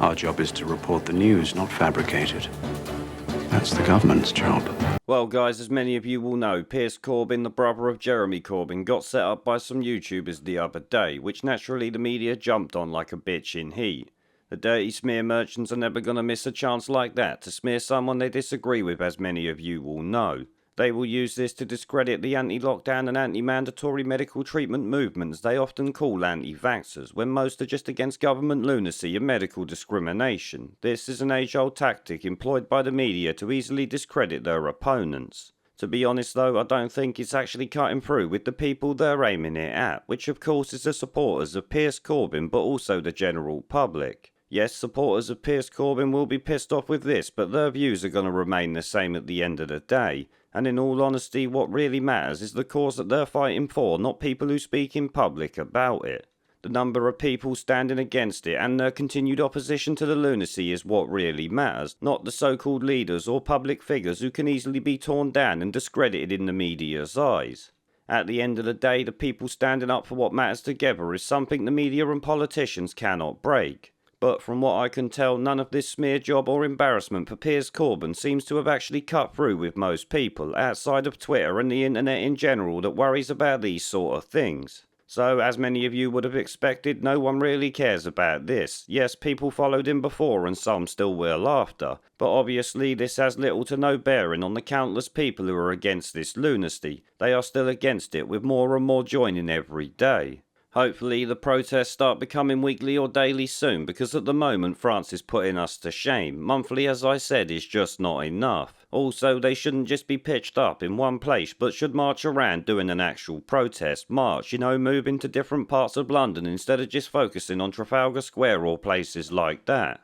Our job is to report the news, not fabricate it. That's the government's job. Well guys, as many of you will know, Piers Corbyn, the brother of Jeremy Corbyn, got set up by some YouTubers the other day, which naturally the media jumped on like a bitch in heat. The dirty smear merchants are never gonna miss a chance like that to smear someone they disagree with, as many of you will know. They will use this to discredit the anti-lockdown and anti-mandatory medical treatment movements they often call anti-vaxxers, when most are just against government lunacy and medical discrimination. This is an age-old tactic employed by the media to easily discredit their opponents. To be honest though, I don't think it's actually cutting through with the people they're aiming it at, which of course is the supporters of Piers Corbyn but also the general public. Yes, supporters of Piers Corbyn will be pissed off with this, but their views are going to remain the same at the end of the day. And in all honesty, what really matters is the cause that they're fighting for, not people who speak in public about it. The number of people standing against it and their continued opposition to the lunacy is what really matters, not the so-called leaders or public figures who can easily be torn down and discredited in the media's eyes. At the end of the day, the people standing up for what matters together is something the media and politicians cannot break. But from what I can tell, none of this smear job or embarrassment for Piers Corbyn seems to have actually cut through with most people, outside of Twitter and the internet in general, that worries about these sort of things. So, as many of you would have expected, no one really cares about this. Yes, people followed him before and some still will after, but obviously this has little to no bearing on the countless people who are against this lunacy. They are still against it, with more and more joining every day. Hopefully the protests start becoming weekly or daily soon, because at the moment France is putting us to shame. Monthly, as I said, is just not enough. Also, they shouldn't just be pitched up in one place, but should march around doing an actual protest march, move into different parts of London instead of just focusing on Trafalgar Square or places like that.